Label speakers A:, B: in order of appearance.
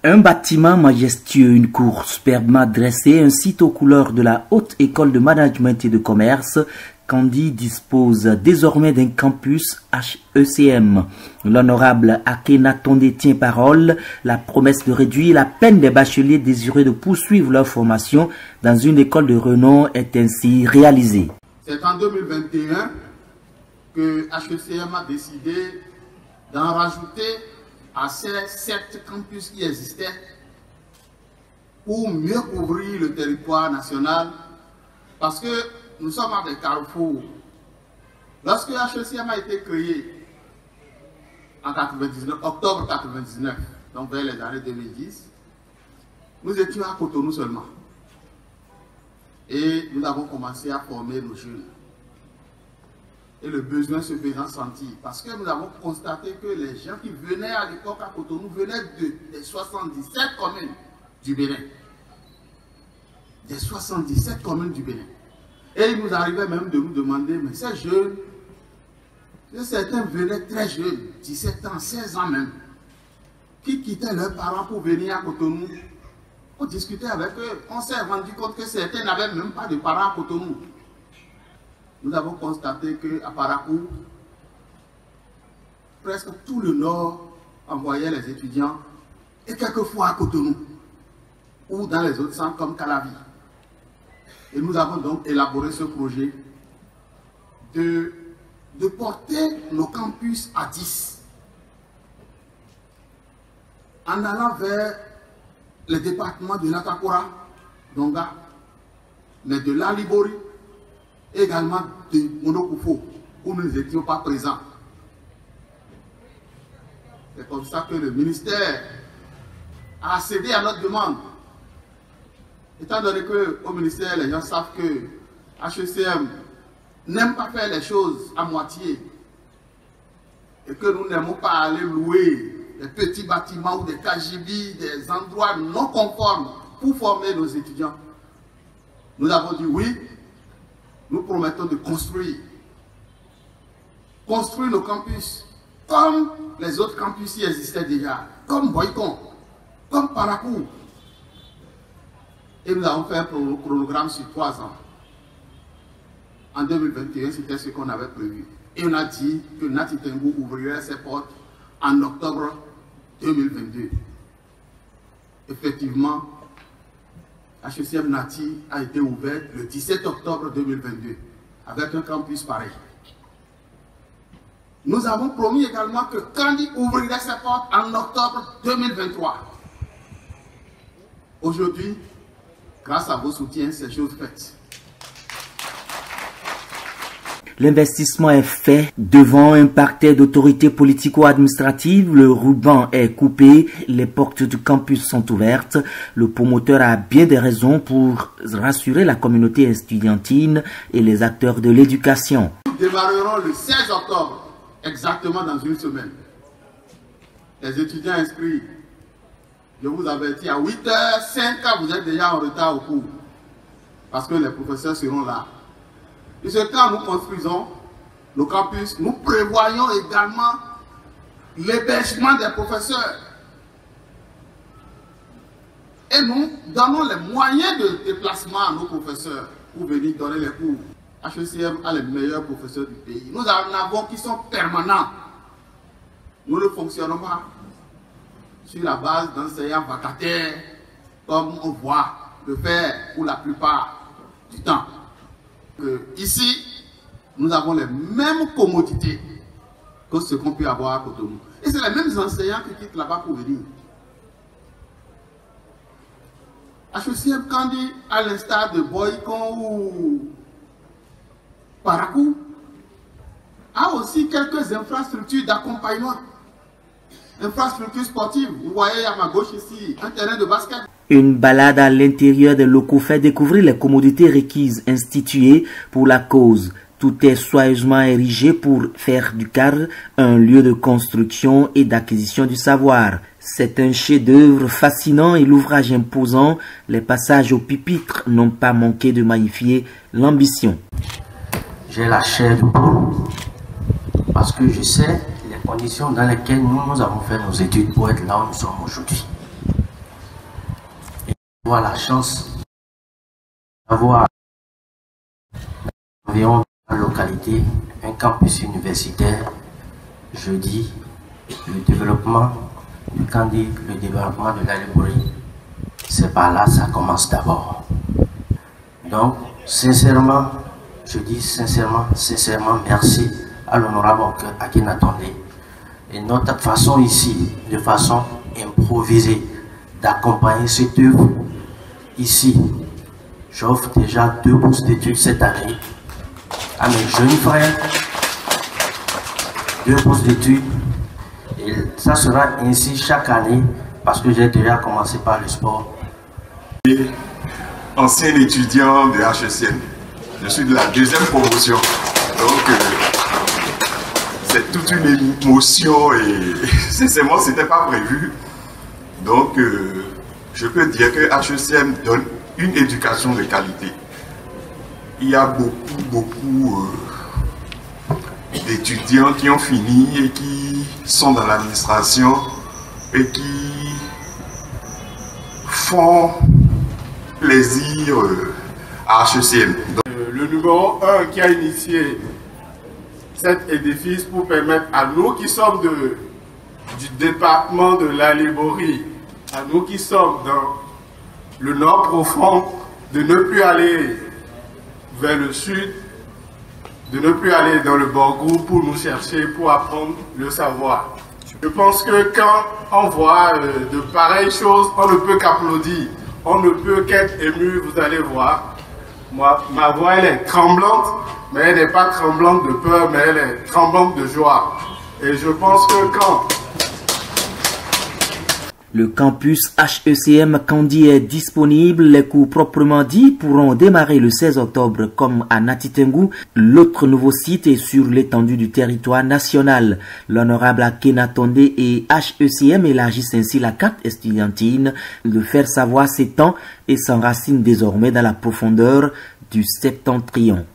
A: Un bâtiment majestueux, une cour superbement dressée, un site aux couleurs de la Haute École de Management et de Commerce, Kandi dispose désormais d'un campus HECM. L'honorable Akhenatonde tient parole. La promesse de réduire la peine des bacheliers désireux de poursuivre leur formation dans une école de renom est ainsi réalisée.
B: C'est en 2021 que HECM a décidé d'en rajouter à ces 7 campus qui existaient pour mieux couvrir le territoire national, parce que nous sommes à des carrefours. Lorsque HECM a été créé en octobre 1999, donc vers les années 2010, nous étions à Cotonou seulement. Et nous avons commencé à former nos jeunes. Et le besoin se faisant sentir. Parce que nous avons constaté que les gens qui venaient à l'époque à Cotonou venaient des 77 communes du Bénin. Des 77 communes du Bénin. Et il nous arrivait même de nous demander, mais ces jeunes, que certains venaient très jeunes, 17 ans, 16 ans même, qui quittaient leurs parents pour venir à Cotonou. On discutait avec eux, on s'est rendu compte que certains n'avaient même pas de parents à Cotonou. Nous avons constaté qu'à Parakou, presque tout le Nord envoyait les étudiants, et quelquefois à Cotonou, ou dans les autres centres comme Calavi. Et nous avons donc élaboré ce projet de porter nos campus à 10, en allant vers les départements de Natakora, Donga, mais de l'Alibori, également de Monokufo, où nous n'étions pas présents. C'est comme ça que le ministère a accédé à notre demande. Étant donné qu'au ministère, les gens savent que HECM n'aime pas faire les choses à moitié et que nous n'aimons pas aller louer des petits bâtiments ou des KGB, des endroits non conformes pour former nos étudiants. Nous avons dit oui. Nous promettons de construire nos campus comme les autres campus qui existaient déjà, comme Boycon, comme Parakou. Et nous avons fait un chronogramme sur 3 ans. En 2021, c'était ce qu'on avait prévu. Et on a dit que Nati Tengu ouvrirait ses portes en octobre 2022. Effectivement, HECM Nati a été ouvert le 17 octobre 2022 avec un campus pareil. Nous avons promis également que Kandi ouvrirait ses portes en octobre 2023. Aujourd'hui, grâce à vos soutiens, c'est chose faite.
A: L'investissement est fait devant un parterre d'autorités politico-administratives. Le ruban est coupé, les portes du campus sont ouvertes. Le promoteur a bien des raisons pour rassurer la communauté estudiantine et les acteurs de l'éducation.
B: Nous démarrerons le 16 octobre, exactement dans une semaine. Les étudiants inscrits, je vous avertis, à 8h05, vous êtes déjà en retard au cours. Parce que les professeurs seront là. Et c'est quand nous construisons nos campus, nous prévoyons également l'hébergement des professeurs. Et nous donnons les moyens de déplacement à nos professeurs pour venir donner les cours. HECM a les meilleurs professeurs du pays. Nous en avons qui sont permanents. Nous ne fonctionnons pas sur la base d'enseignants vacataires, comme on voit le faire pour la plupart du temps. Ici, nous avons les mêmes commodités que ce qu'on peut avoir à Cotonou. Et c'est les mêmes enseignants qui quittent là-bas pour venir. HECM Kandi, à l'instar de Boycon ou Parakou, a aussi quelques infrastructures d'accompagnement. Infrastructures sportives. Vous voyez à ma gauche ici, un terrain de basket.
A: Une balade à l'intérieur des locaux fait découvrir les commodités requises instituées pour la cause. Tout est soigneusement érigé pour faire du cadre un lieu de construction et d'acquisition du savoir. C'est un chef-d'œuvre fascinant et l'ouvrage imposant. Les passages au pupitre n'ont pas manqué de magnifier l'ambition.
C: J'ai la chair de poule parce que je sais les conditions dans lesquelles nous avons fait nos études pour être là où nous sommes aujourd'hui. avoir la chance d'avoir environ dans la localité un campus universitaire. Je dis le développement du Kandi, le développement de la Librairie, c'est par là que ça commence d'abord. Donc, sincèrement, je dis sincèrement merci à l'honorable Akhenatonde. Et notre façon ici, de façon improvisée, d'accompagner cette œuvre ici, j'offre déjà 2 bourses d'études cette année à mes jeunes frères, 2 bourses d'études, et ça sera ainsi chaque année parce que j'ai déjà commencé par le sport.
D: Ancien étudiant de HECM, je suis de la 2e promotion, donc c'est toute une émotion et sincèrement c'était pas prévu, donc je peux dire que HECM donne une éducation de qualité. Il y a beaucoup d'étudiants qui ont fini et qui sont dans l'administration et qui font plaisir à HECM.
B: Le numéro 1 qui a initié cet édifice pour permettre à nous qui sommes du département de la Librairie, à nous qui sommes dans le nord profond, de ne plus aller vers le sud, de ne plus aller dans le Borgou pour nous chercher, pour apprendre le savoir. Je pense que quand on voit de pareilles choses, on ne peut qu'applaudir, on ne peut qu'être ému, vous allez voir. Moi, ma voix elle est tremblante, mais elle n'est pas tremblante de peur, mais elle est tremblante de joie. Et je pense que quand
A: le campus HECM Kandi est disponible. Les cours proprement dits pourront démarrer le 16 octobre comme à Natitengu. L'autre nouveau site est sur l'étendue du territoire national. L'honorable Akhenatonde et HECM élargissent ainsi la carte estudiantine. Le faire savoir s'étend et s'enracine désormais dans la profondeur du septentrion.